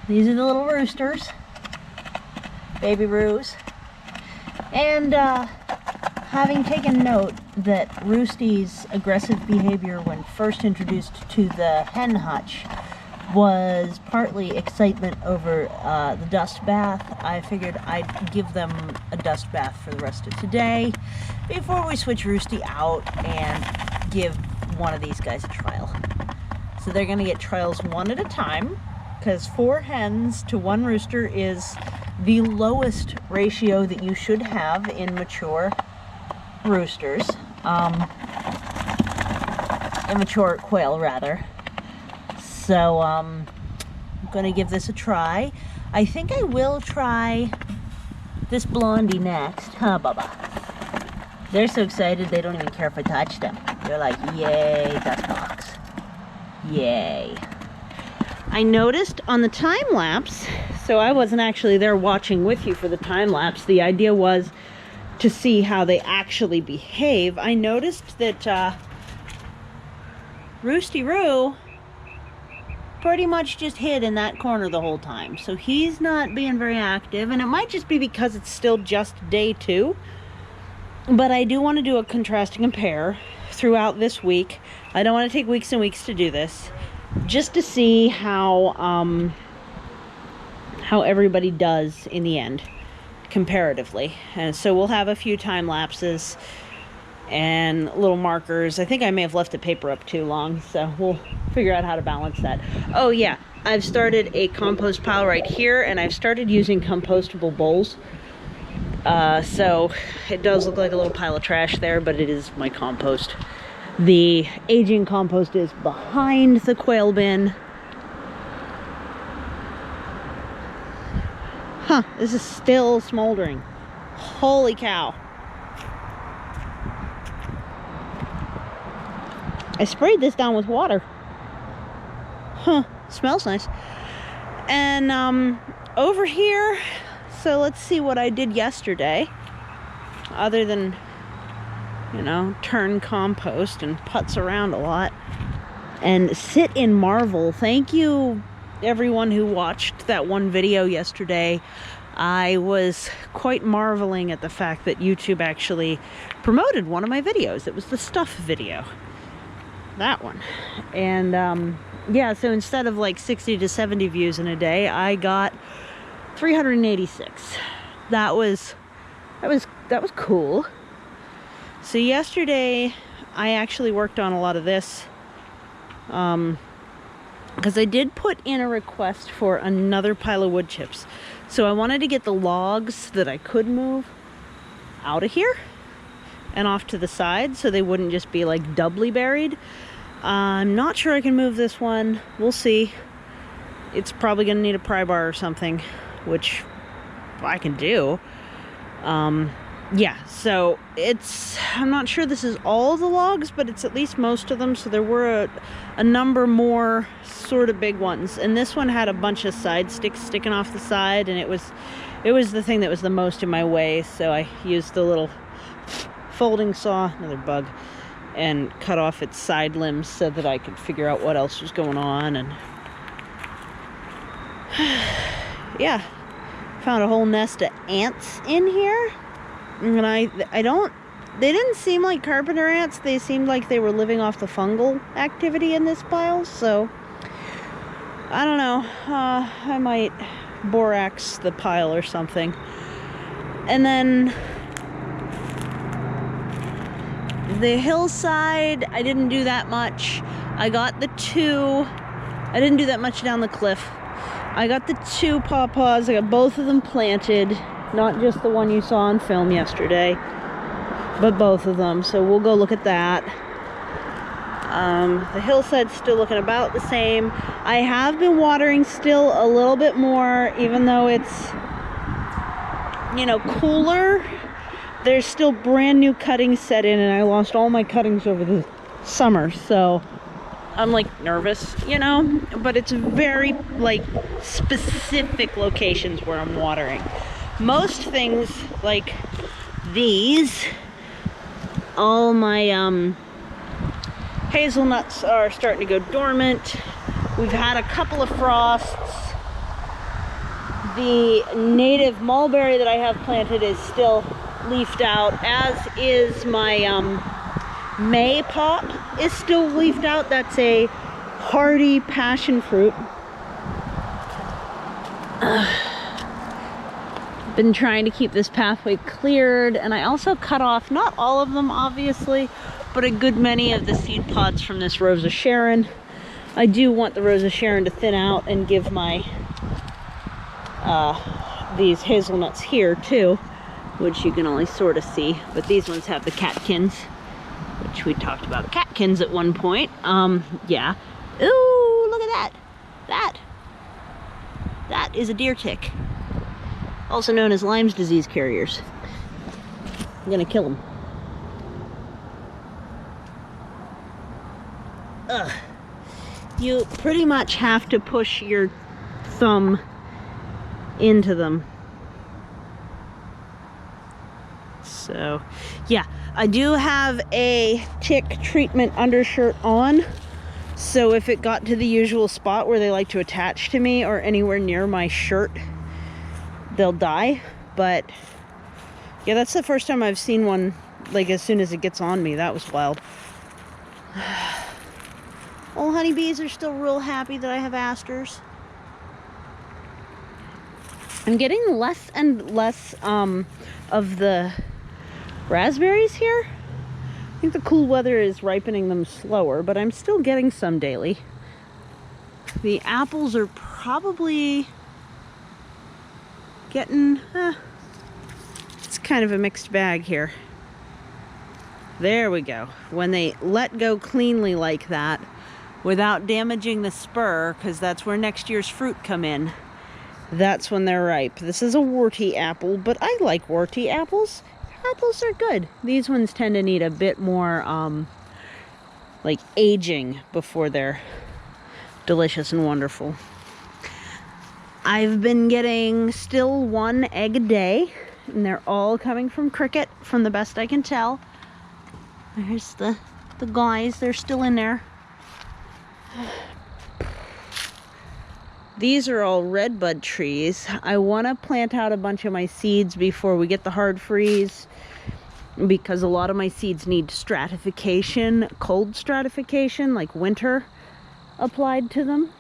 These are the little roosters, baby roos. And having taken note that Roosty's aggressive behavior when first introduced to the hen hutch was partly excitement over the dust bath, I figured I'd give them a dust bath for the rest of today before we switch Roosty out and give one of these guys a trial. So they're going to get trials one at a time, because 4 hens to 1 rooster is the lowest ratio that you should have in mature roosters. Immature quail, rather. So I'm going to give this a try. I think I will try this blondie next. Huh, Bubba? They're so excited they don't even care if I touch them. They're like, yay, dust box. Yay. I noticed on the time lapse, so I wasn't actually there watching with you for the time lapse. The idea was to see how they actually behave. I noticed that Roosty Roo pretty much just hid in that corner the whole time. So he's not being very active, and it might just be because it's still just day 2. But I do want to do a contrast and compare throughout this week. I don't want to take weeks and weeks to do this, just to see how everybody does in the end, comparatively. And so we'll have a few time lapses and little markers. I think I may have left the paper up too long, so we'll figure out how to balance that. Oh yeah, I've started a compost pile right here, and I've started using compostable bowls. So it does look like a little pile of trash there, but it is my compost. The aging compost is behind the quail bin. Huh, this is still smoldering. Holy cow. I sprayed this down with water. Huh, smells nice. And over here, so let's see what I did yesterday, other than, you know, turn compost and putz around a lot and sit in marvel. Thank you everyone who watched that one video yesterday. I was quite marveling at the fact that YouTube actually promoted one of my videos. It was the stuff video, that one. And yeah, so instead of like 60 to 70 views in a day, I got 386. That was cool. So yesterday I actually worked on a lot of this, because I did put in a request for another pile of wood chips. So I wanted to get the logs that I could move out of here and off to the side so they wouldn't just be like doubly buried. I'm not sure I can move this one. We'll see. It's probably gonna need a pry bar or something, which I can do. Yeah, so I'm not sure this is all the logs, but it's at least most of them. So there were a number more sort of big ones, and this one had a bunch of side sticks sticking off the side, and it was the thing that was the most in my way. So I used the little folding saw, another bug, and cut off its side limbs so that I could figure out what else was going on. And yeah, found a whole nest of ants in here. And they didn't seem like carpenter ants. They seemed like they were living off the fungal activity in this pile. So I don't know. I might borax the pile or something. And then the hillside, I didn't do that much. I didn't do that much down the cliff. I got the 2 pawpaws. I got both of them planted. Not just the one you saw on film yesterday, but both of them. So we'll go look at that. The hillside's still looking about the same. I have been watering still a little bit more, even though it's, you know, cooler. There's still brand new cuttings set in, and I lost all my cuttings over the summer. So I'm like nervous, you know, but it's very like specific locations where I'm watering. Most things like these, all my hazelnuts are starting to go dormant. We've had a couple of frosts. The native mulberry that I have planted is still leafed out, as is my May pop is still leafed out. That's a hardy passion fruit. Been trying to keep this pathway cleared, and I also cut off, not all of them obviously, but a good many of the seed pods from this Rosa Sharon. I do want the Rosa Sharon to thin out and give my these hazelnuts here too, which you can only sort of see, but these ones have the catkins, which we talked about catkins at one point. Yeah. Ooh, look at that. That is a deer tick, also known as Lyme's disease carriers. I'm gonna kill them. Ugh. You pretty much have to push your thumb into them. So yeah, I do have a tick treatment undershirt on, so if it got to the usual spot where they like to attach to me or anywhere near my shirt, they'll die. But yeah, that's the first time I've seen one like as soon as it gets on me. That was wild. All honeybees are still real happy that I have asters. I'm getting less and less of the raspberries here. I think the cool weather is ripening them slower, but I'm still getting some daily. The apples are probably getting, it's kind of a mixed bag here. There we go. When they let go cleanly like that, without damaging the spur, because that's where next year's fruit come in, that's when they're ripe. This is a warty apple, but I like warty apples. Apples are good. These ones tend to need a bit more like aging before they're delicious and wonderful. I've been getting still 1 egg a day, and they're all coming from cricket, from the best I can tell. There's the guys, they're still in there. These are all redbud trees. I want to plant out a bunch of my seeds before we get the hard freeze, because a lot of my seeds need stratification, cold stratification, like winter applied to them.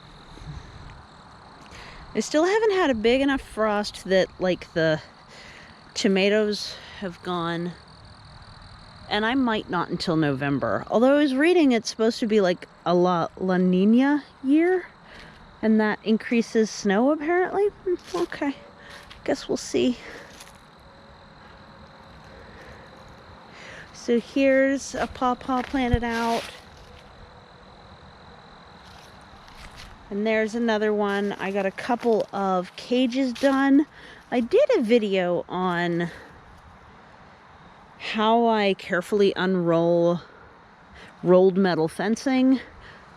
I still haven't had a big enough frost that like the tomatoes have gone, and I might not until November. Although I was reading it's supposed to be like a La Nina year, and that increases snow apparently. Okay, guess we'll see. So here's a pawpaw planted out. And there's another one. I got a couple of cages done. I did a video on how I carefully unroll rolled metal fencing,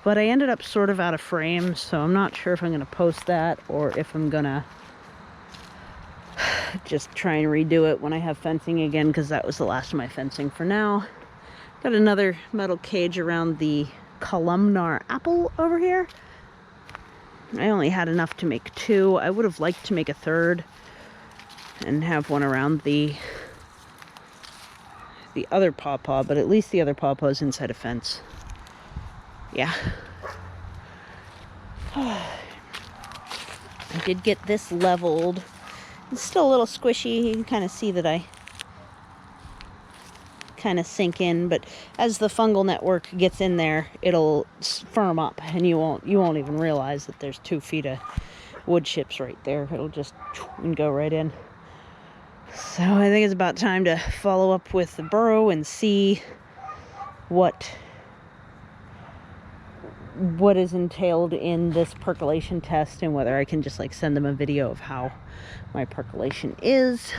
but I ended up sort of out of frame, so I'm not sure if I'm going to post that or if I'm going to just try and redo it when I have fencing again, because that was the last of my fencing for now. Got another metal cage around the columnar apple over here. I only had enough to make 2. I would have liked to make a 3rd and have one around the other pawpaw, but at least the other pawpaw is inside a fence. Yeah. I did get this leveled. It's still a little squishy. You can kind of see that I kind of sink in, but as the fungal network gets in there, it'll firm up, and you won't even realize that there's 2 feet of wood chips right there. It'll just and go right in. So I think it's about time to follow up with the burrow and see what is entailed in this percolation test, and whether I can just like send them a video of how my percolation is.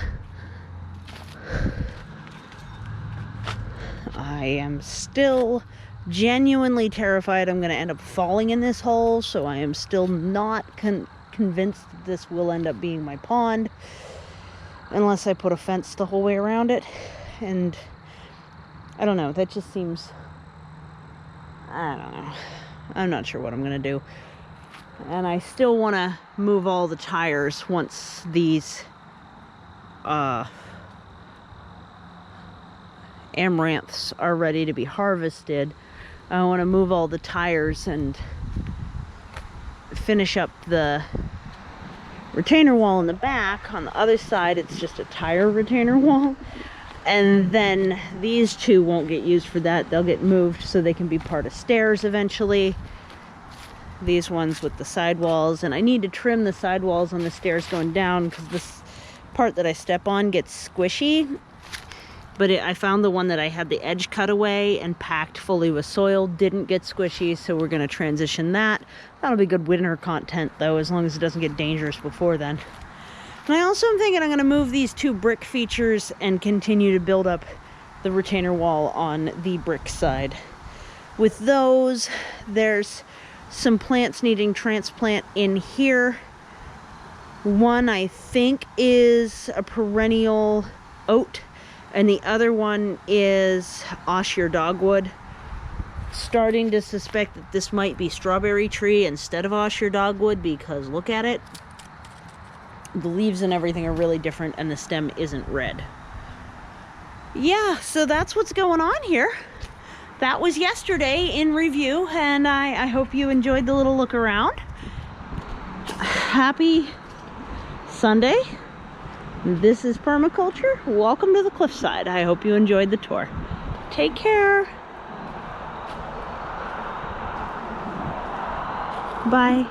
I am still genuinely terrified I'm going to end up falling in this hole, so I am still not convinced that this will end up being my pond unless I put a fence the whole way around it. And I don't know, that just seems, I don't know, I'm not sure what I'm going to do. And I still want to move all the tires once these amaranths are ready to be harvested. I want to move all the tires and finish up the retainer wall in the back. On the other side, it's just a tire retainer wall. And then these two won't get used for that. They'll get moved so they can be part of stairs eventually. These ones with the sidewalls. And I need to trim the sidewalls on the stairs going down because this part that I step on gets squishy. But I found the one that I had the edge cut away and packed fully with soil didn't get squishy, so we're going to transition that. That'll be good winter content though, as long as it doesn't get dangerous before then. And I also am thinking I'm going to move these two brick features and continue to build up the retainer wall on the brick side. With those, there's some plants needing transplant in here. One I think is a perennial oat, and the other one is osier dogwood. Starting to suspect that this might be strawberry tree instead of osier dogwood, because look at it. The leaves and everything are really different, and the stem isn't red. Yeah, so that's what's going on here. That was yesterday in review, and I hope you enjoyed the little look around. Happy Sunday. This is Permaculture. Welcome to the cliffside. I hope you enjoyed the tour. Take care. Bye.